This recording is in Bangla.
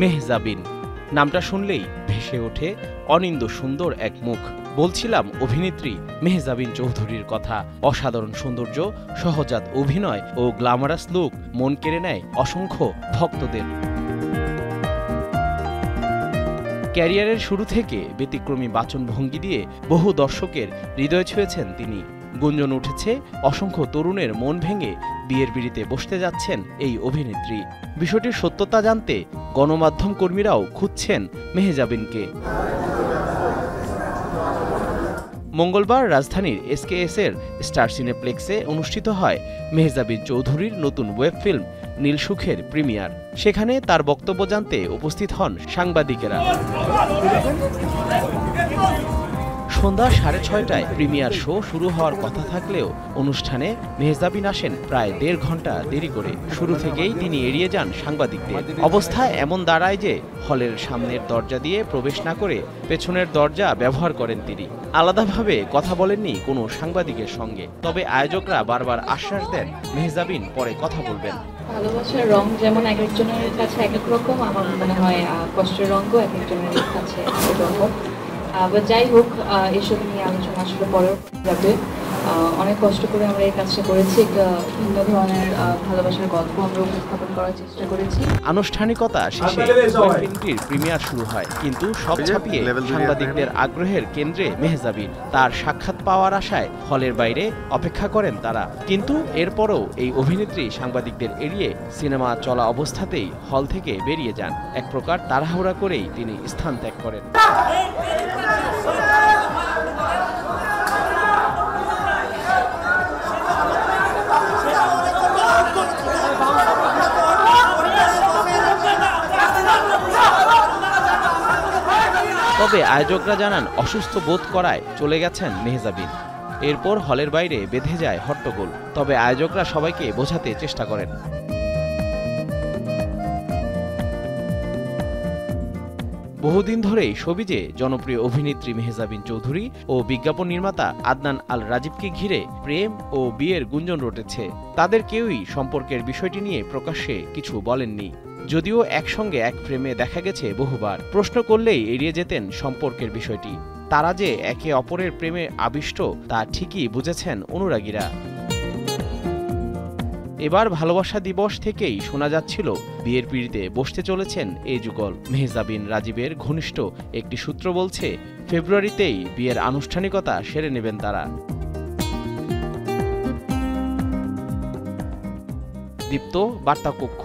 মেহজাবিন নামটা শুনলেই ভেসে ওঠে অনিন্দ্য সুন্দর এক মুখ। বলছিলাম অভিনেত্রী মেহজাবিন চৌধুরীর কথা। অসাধারণ সৌন্দর্য, সহজাত অভিনয় ও গ্ল্যামারাস লুক মন কেড়ে নেয় অসংখ্য ভক্তদের। ক্যারিয়ারের শুরু থেকে ব্যতিক্রমী বাচনভঙ্গি দিয়ে বহু দর্শকের হৃদয় ছুঁয়েছেন তিনি। গুঞ্জন উঠেছে অসংখ্য তরুণের মন ভেঙে বিয়ের পিঁড়িতে বসতে যাচ্ছেন এই অভিনেত্রী। বিষয়টির সত্যতা জানতে গণমাধ্যম কর্মীরাও খুঁজছেন মেহজাবিনকে। মঙ্গলবার রাজধানীর এসকেএস এর স্টার সিনেপ্লেক্সে অনুষ্ঠিত হয় মেহজাবিন চৌধুরীর নতুন ওয়েব ফিল্ম নীলসুখের প্রিমিয়ার। সেখানে তার বক্তব্য জানতে উপস্থিত হন সাংবাদিকেরা। সন্ধ্যা 6:30টায় প্রিমিয়ার শো শুরু হওয়ার কথা থাকলেও অনুষ্ঠানে মেহজাবিন আসেন প্রায় 1.5 ঘন্টা দেরি করে। শুরু থেকেই তিনি এড়িয়ে যান সাংবাদিকদের। অবস্থা এমন দাঁড়ায় যে হলের সামনের দরজা দিয়ে প্রবেশ না করে পেছনের দরজা ব্যবহার করেন তিনি। আলাদাভাবে কথা বলেননি কোনো সাংবাদিকের সঙ্গে। তবে আয়োজকরা বারবার আশ্বাস দেন মেহজাবিন পরে কথা বলবেন। ভালোবাসার রং যেমন এক একজনের কাছে এক এক রকম, আমার মনে হয় কষ্টের রঙও এক একজনের কাছে এক এক রকম। যাই হোক, এসব নিয়ে আলোচনা আসলে পরেও যাবে। অনেক কষ্ট করে আমরা এই কাজটা করেছি। একটা ভিন্ন ধরনের ভালোবাসার গল্প আমরা উপস্থাপন করার চেষ্টা করেছি। আনুষ্ঠানিকতা শেষে ফিল্মটির প্রিমিয়ার শুরু হয়, কিন্তু সব ছাপিয়ে সাংবাদিকদের আগ্রহের কেন্দ্রে মেহজাবিন। তার সাক্ষাৎ পাওয়ার আশায় হলের বাইরে অপেক্ষা করেন তারা। কিন্তু এরপরও এই অভিনেত্রী সাংবাদিকদের এড়িয়ে সিনেমা চলা অবস্থাতেই হল থেকে বেরিয়ে যান। এক প্রকার তাড়াহুড়া করেই তিনি স্থান ত্যাগ করেন। তবে আয়োজকরা জানান অসুস্থ বোধ করায় চলে গেছেন মেহজাবিন। এরপর হলের বাইরে বেঁধে যায় হট্টগোল। তবে আয়োজকরা সবাইকে বোঝাতে চেষ্টা করেন। বহুদিন ধরেই শোবিজে জনপ্রিয় অভিনেত্রী মেহজাবিন চৌধুরী ও বিজ্ঞাপন নির্মাতা আদনান আল রাজীবকে ঘিরে প্রেম ও বিয়ের গুঞ্জন রটেছে। তাদের কেউই সম্পর্কের বিষয়টি নিয়ে প্রকাশ্যে কিছু বলেননি, যদিও একসঙ্গে এক ফ্রেমে দেখা গেছে বহুবার। প্রশ্ন করলেই এড়িয়ে যেতেন সম্পর্কের বিষয়টি। তারা যে একে অপরের প্রেমে আবিষ্ট তা ঠিকই বুঝেছেন অনুরাগীরা। এবার ভালোবাসা দিবস থেকেই শোনা যাচ্ছিল বিয়ের পিঁড়িতে বসতে চলেছেন এই যুগল। মেহজাবিন রাজীবের ঘনিষ্ঠ একটি সূত্র বলছে, ফেব্রুয়ারিতেই বিয়ের আনুষ্ঠানিকতা সেরে নেবেন তারা। দীপ্ত বার্তা কক্ষ।